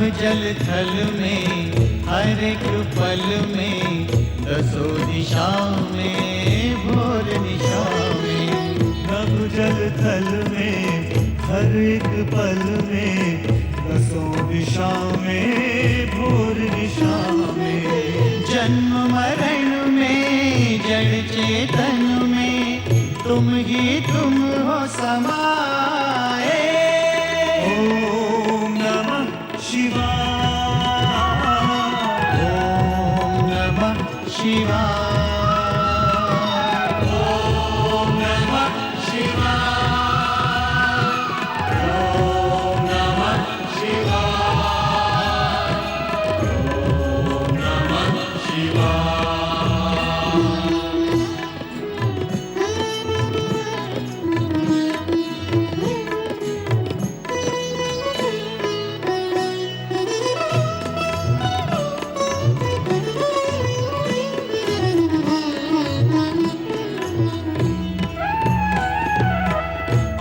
जल थल में हर एक पल में, दसों दिशा में भोर निशा में। नभ जल थल में हर एक पल में, दसों दिशा में भोर निशा में। जन्म मरण में जड़ चेतन में, तुम ही तुम हो समाए। ओम नमः शिवाय, ओम नमः शिवाय, ओम नमः शिवाय, ओम नमः शिवाय, ओम नमः शिवाय।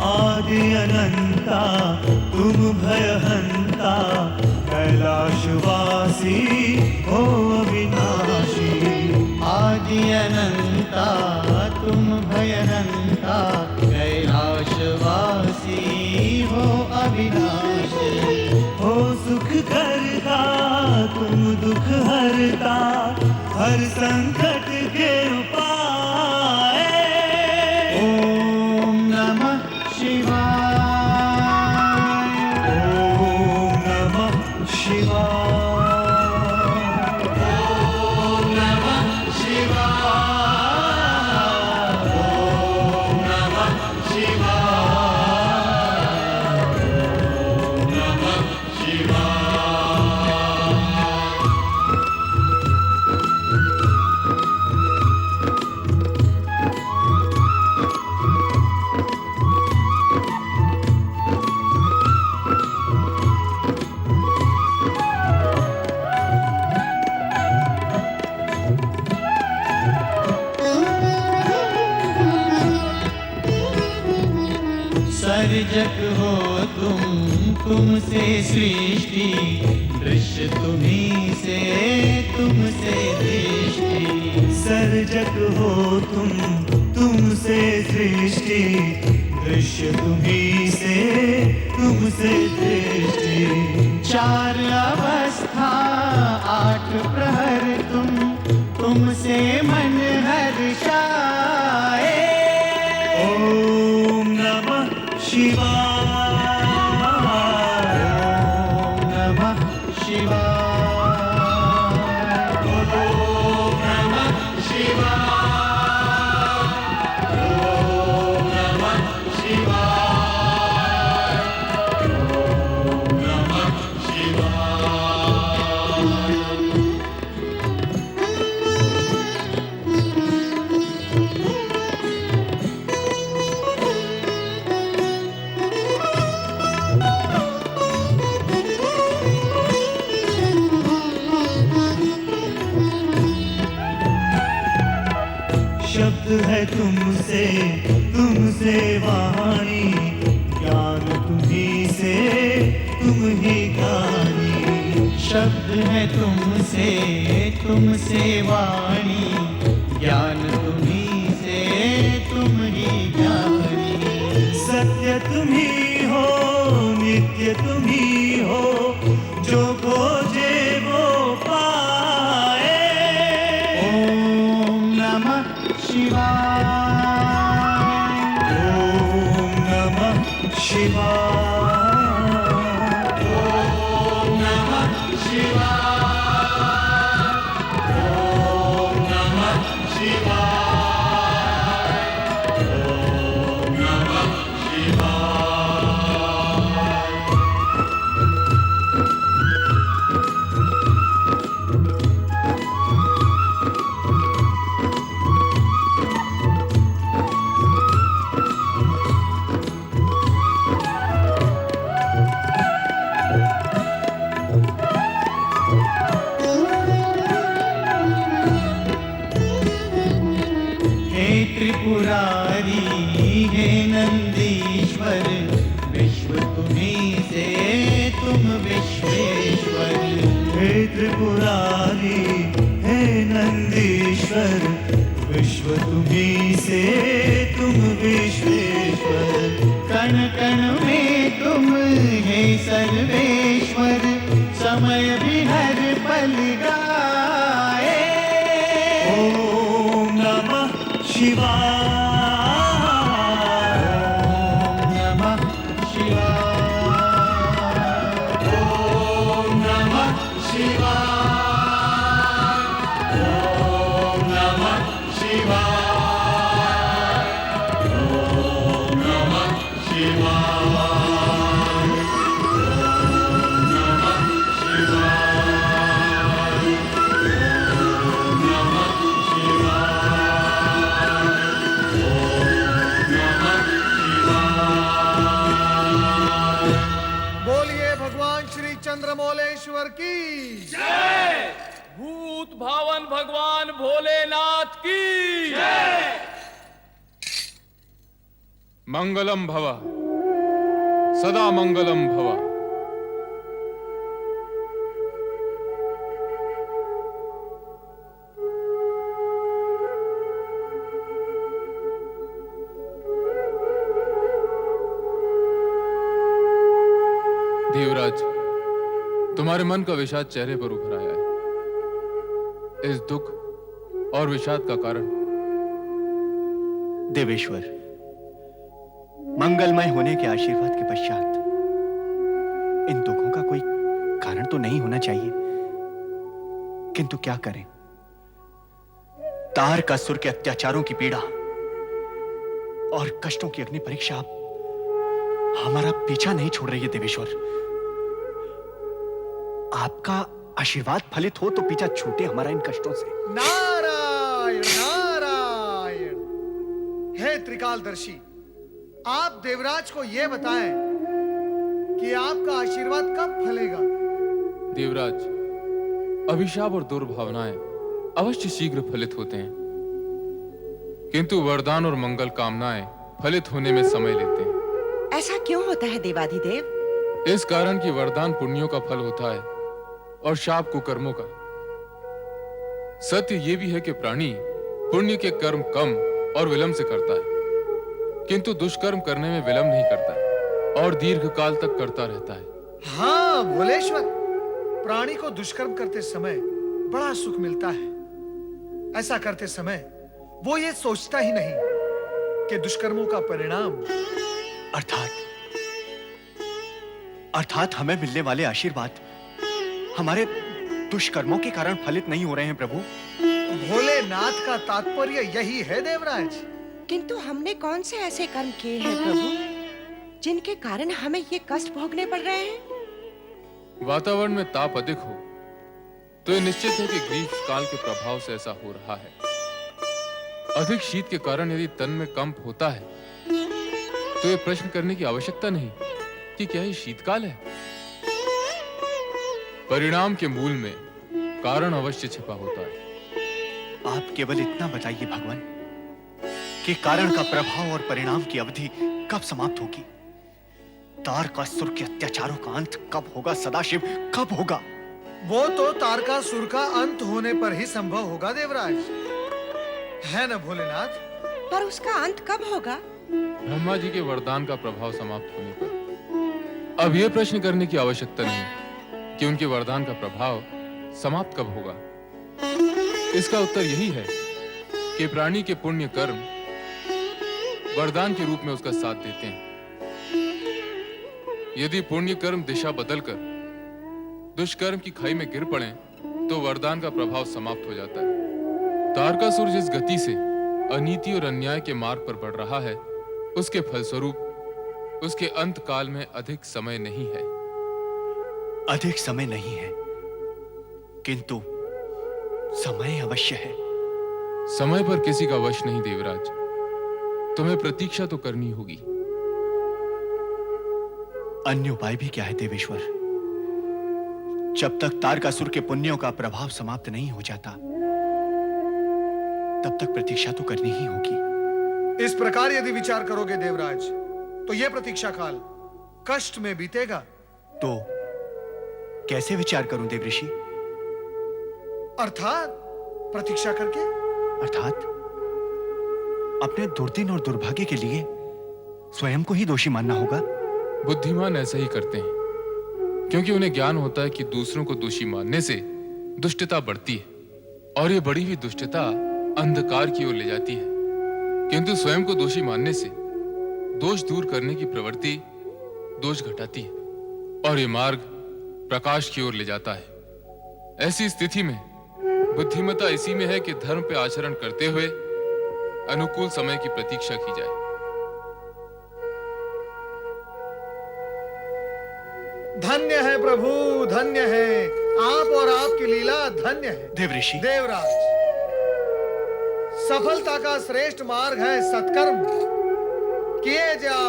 आदि अनंता तुम भयहंता, कैलाशवासी हो अविनाशी। आदि अनंता तुम भयहंता, कैलाशवासी हो अविनाशी। हो सुख करता तुम दुख हरता, हर संकट के उपाय। ओम नमः शिवाय, ओम नमः शिवाय, ओम नमः शिवाय, ओम नमः शिवाय, ओम नमः शिवाय। सर्जक हो तुमसे सृष्टि, दृश्य तुम्ही से तुमसे दृष्टि। सर्जक हो तुमसे सृष्टि, दृश्य तुम्ही से तुमसे दृष्टि। चार अवस्था आठ प्रहर तुमसे मन हर्षाए। ओम नमः शिवाय, ओम नमः शिवाय, ओम नमः शिवाय, ओम नमः शिवाय, ओम नमः शिवाय। शब्द है तुमसे वाणी, ज्ञान तुम्ही से तुम ही ज्ञानी। शब्द है तुमसे वाणी, ज्ञान तुम्ही से तुम ही ज्ञानी। सत्य तुम्ही हो नित्य तुम्ही हो, जो खोजे वो पाए। ओम नमः शिवाय, ओम नमः शिवाय, ओम नमः शिवाय, ओम नमः शिवाय, ओम नमः शिवाय। चंद्रमौलेश्वर की जय। भूत भावन भगवान भोलेनाथ की जय। मंगलम भव, सदा मंगलम भव। देवराज, तुम्हारे मन का विषाद चेहरे पर उभर आया है। इस दुख और विषाद का कारण? देवेश्वर, मंगलमय होने के आशीर्वाद के पश्चात इन दुखों का कोई कारण तो नहीं होना चाहिए, किंतु क्या करें? तारकासुर के अत्याचारों की पीड़ा और कष्टों की अग्नि परीक्षा हमारा पीछा नहीं छोड़ रही है। देवेश्वर, आपका आशीर्वाद फलित हो तो पीछा छूटे हमारा इन कष्टों से। नारायण नारायण। हे त्रिकालदर्शी, आप देवराज को यह बताएं कि आपका आशीर्वाद कब फलेगा। देवराज, अभिशाप और दुर्भावनाएं अवश्य शीघ्र फलित होते हैं, किंतु वरदान और मंगल कामनाएं फलित होने में समय लेते हैं। ऐसा क्यों होता है देवाधिदेव? इस कारण कि वरदान पुण्यों का फल होता है और शाप कुकर्मों का। सत्य यह भी है कि प्राणी पुण्य के कर्म कम और विलंब से करता है, किंतु दुष्कर्म करने में विलंब नहीं करता और दीर्घ काल तक करता रहता है। हाँ भोलेश्वर, प्राणी को दुष्कर्म करते समय बड़ा सुख मिलता है। ऐसा करते समय वो ये सोचता ही नहीं कि दुष्कर्मों का परिणाम अर्थात हमें मिलने वाले आशीर्वाद हमारे दुष्कर्मों के कारण फलित नहीं हो रहे हैं। प्रभु, भोलेनाथ का तात्पर्य यही है देवराज। किंतु हमने कौन से ऐसे कर्म किए हैं प्रभु जिनके कारण हमें ये कष्ट भोगने पड़ रहे हैं? वातावरण में ताप अधिक हो तो यह निश्चित है कि ग्रीष्म काल के प्रभाव से ऐसा हो रहा है। अधिक शीत के कारण यदि तन में कंप होता है तो यह प्रश्न करने की आवश्यकता नहीं कि क्या ये शीतकाल है। परिणाम के मूल में कारण अवश्य छिपा होता है। आप केवल इतना बताइए भगवान कि कारण का प्रभाव और परिणाम की अवधि कब समाप्त होगी? तारकासुर के अत्याचारों का अंत कब होगा? सदाशिव, कब होगा? वो तो तारकासुर का अंत होने पर ही संभव होगा देवराज, है ना भोलेनाथ? पर उसका अंत कब होगा? ब्रह्मा जी के वरदान का प्रभाव समाप्त होने पर। अब यह प्रश्न करने की आवश्यकता नहीं कि उनके वरदान का प्रभाव समाप्त कब होगा। इसका उत्तर यही है कि प्राणी के पुण्य कर्म वरदान के रूप में उसका साथ देते हैं। यदि पुण्य कर्म दिशा बदलकर दुष्कर्म की खाई में गिर पड़े तो वरदान का प्रभाव समाप्त हो जाता है। तारकासुर जिस गति से अनीति और अन्याय के मार्ग पर बढ़ रहा है, उसके फलस्वरूप उसके अंत काल में अधिक समय नहीं है। अधिक समय नहीं है, किंतु समय अवश्य है। समय पर किसी का वश नहीं देवराज, तुम्हें प्रतीक्षा तो करनी होगी। अन्य उपाय भी क्या है देवेश्वर? जब तक तारकासुर के पुण्यों का प्रभाव समाप्त नहीं हो जाता तब तक प्रतीक्षा तो करनी ही होगी। इस प्रकार यदि विचार करोगे देवराज तो यह प्रतीक्षा काल कष्ट में बीतेगा। तो कैसे विचार करूं देवऋषि? अर्थात प्रतीक्षा करके। अर्थात अपने दुर्दिन और दुर्भाग्य के लिए स्वयं को ही दोषी मानना होगा। बुद्धिमान ऐसा ही करते हैं, क्योंकि उन्हें ज्ञान होता है कि दूसरों को दोषी मानने से दुष्टता बढ़ती है और ये बढ़ी हुई दुष्टता अंधकार की ओर ले जाती है, किंतु स्वयं को दोषी मानने से दोष दूर करने की प्रवृत्ति दोष घटाती है और ये मार्ग प्रकाश की ओर ले जाता है। ऐसी स्थिति में बुद्धिमत्ता इसी में है कि धर्म पे आचरण करते हुए अनुकूल समय की प्रतीक्षा की जाए। धन्य है प्रभु, धन्य है आप और आपकी लीला धन्य है। देवऋषि, देवराज, सफलता का श्रेष्ठ मार्ग है सत्कर्म। किए जा,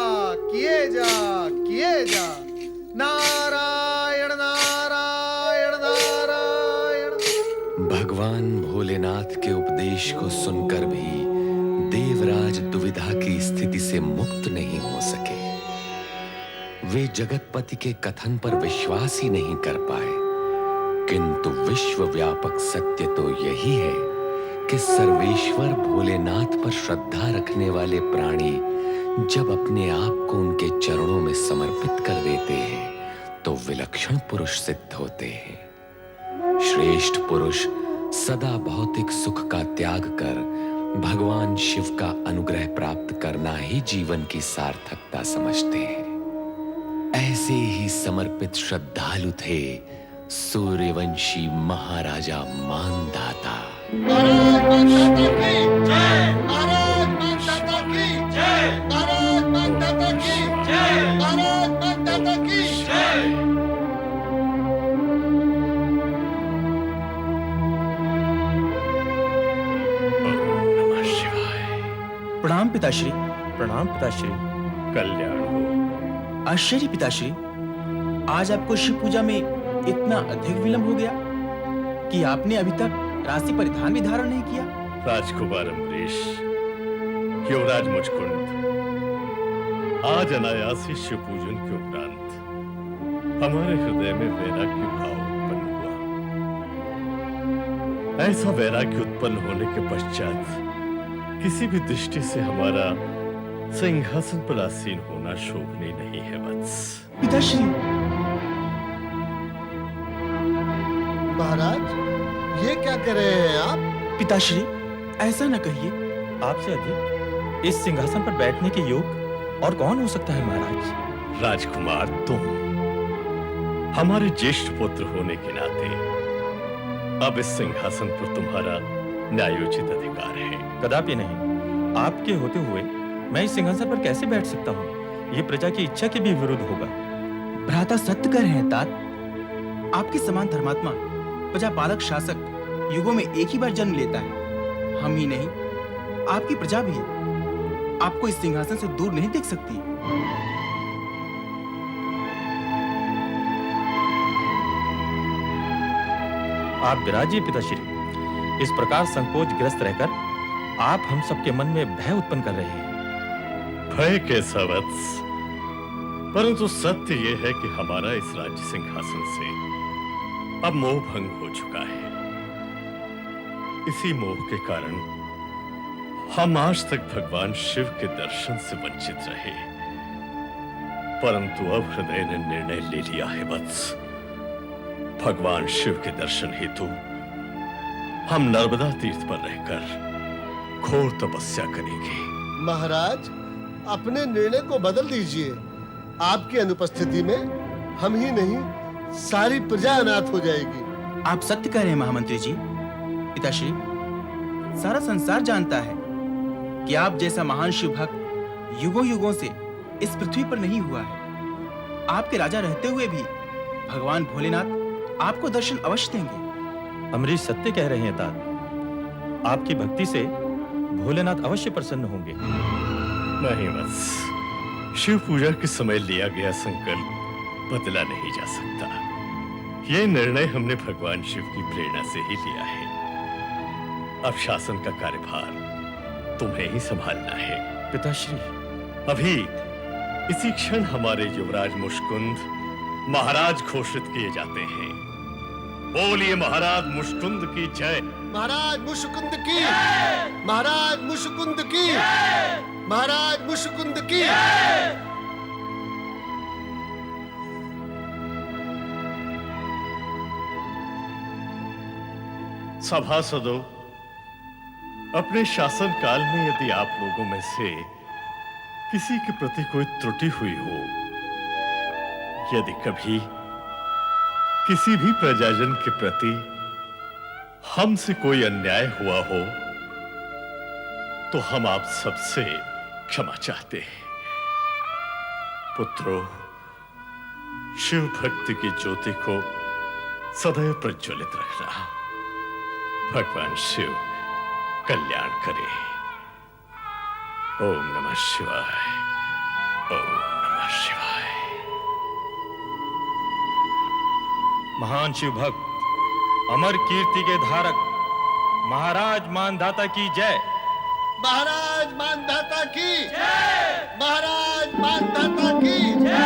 किए जा, किए जा। नारायण नारायण। आदेश को सुनकर भी देवराज दुविधा की स्थिति से मुक्त नहीं हो सके। वे जगतपति के कथन पर विश्वास ही नहीं कर पाए, किंतु विश्व व्यापक सत्य तो यही है कि सर्वेश्वर भोलेनाथ पर श्रद्धा रखने वाले प्राणी जब अपने आप को उनके चरणों में समर्पित कर देते हैं तो विलक्षण पुरुष सिद्ध होते हैं। श्रेष्ठ पुरुष सदा भौतिक सुख का त्याग कर भगवान शिव का अनुग्रह प्राप्त करना ही जीवन की सार्थकता समझते हैं। ऐसे ही समर्पित श्रद्धालु थे सूर्यवंशी महाराजा मानधाता। प्रणाम पिताश्री। प्रणाम पिताश्री। कल्याण हो। आश्चर्य पिताश्री, आज आपको शिव पूजा में इतना अधिक विलंब हो गया कि आपने अभी तक राशि परिधान भी धारण नहीं किया। राजकुमार अम्बरीश, युवराज मुचकुंद, आज अनायास ही शिव पूजन के उपरांत हमारे हृदय में वैराग्य भाव उत्पन्न हुआ। ऐसा वैराग्य उत्पन्न होने के पश्चात किसी भी दृष्टि से हमारा सिंहासन पर आसीन होना शोभनीय नहीं है वत्स। पिताश्री। महाराज, ये क्या कर रहे हैं आप? पिताश्री, ऐसा न कहिए। आपसे अधिक इस सिंहासन पर बैठने के योग और कौन हो सकता है महाराज? राजकुमार, तुम हमारे ज्येष्ठ पुत्र होने के नाते अब इस सिंहासन पर तुम्हारा न्यायोचित अधिकार है। कदापि नहीं। आपके होते हुए मैं इस सिंहासन पर कैसे बैठ सकता हूँ? ये प्रजा की इच्छा के भी विरुद्ध होगा। भ्राता सत्य कह रहे हैं तात। आपके समान धर्मात्मा प्रजा पालक शासक युगों में एक ही बार जन्म लेता है। हम ही नहीं, आपकी प्रजा भी आपको इस सिंहासन से दूर नहीं देख सकती। आप विराजिए पिताश्री। इस प्रकार संकोच ग्रस्त रहकर आप हम सबके मन में भय उत्पन्न कर रहे हैं। भय कैसा वत्स? परंतु सत्य यह है कि हमारा इस राज्य सिंहासन से अब मोह भंग हो चुका है। इसी मोह के कारण हम आज तक भगवान शिव के दर्शन से वंचित रहे। परंतु अब हृदय ने निर्णय ले लिया है वत्स। भगवान शिव के दर्शन हेतु हम नर्मदा तीर्थ पर रहकर घोर तपस्या करेंगे। महाराज, अपने निर्णय को बदल दीजिए। आपकी अनुपस्थिति में हम ही नहीं, सारी प्रजा अनाथ हो जाएगी। आप सत्य कह रहे हैं महामंत्री जी। पिताश्री, सारा संसार जानता है कि आप जैसा महान शिव भक्त युगों युगों से इस पृथ्वी पर नहीं हुआ है। आपके राजा रहते हुए भी भगवान भोलेनाथ आपको दर्शन अवश्य देंगे। अमरीश सत्य कह रहे हैं तात। आपकी भक्ति से भोलेनाथ अवश्य प्रसन्न होंगे। नहीं बस, शिव पूजा के समय लिया गया संकल्प बदला नहीं जा सकता। यह निर्णय हमने भगवान शिव की प्रेरणा से ही लिया है। अब शासन का कार्यभार तुम्हें ही संभालना है। पिताश्री, अभी इसी क्षण हमारे युवराज मुशकुंद महाराज घोषित किए जाते हैं। बोलिए महाराज मुशकुंद की जय। महाराज मुशकुंद की, महाराज मुशकुंद की, महाराज मुशकुंद की। सभासदों, अपने शासन काल में यदि आप लोगों में से किसी के प्रति कोई त्रुटि हुई हो, यदि कभी किसी भी प्रजाजन के प्रति हमसे कोई अन्याय हुआ हो, तो हम आप सबसे क्षमा चाहते हैं। पुत्रों, शिव भक्ति की ज्योति को सदैव प्रज्वलित रखना। भगवान शिव कल्याण करे। ओम नमः शिवाय। ओम नमः शिवाय। महान शिव भक्त, अमर कीर्ति के धारक महाराज मानधाता की जय। महाराज मानधाता की जय। महाराज मानधाता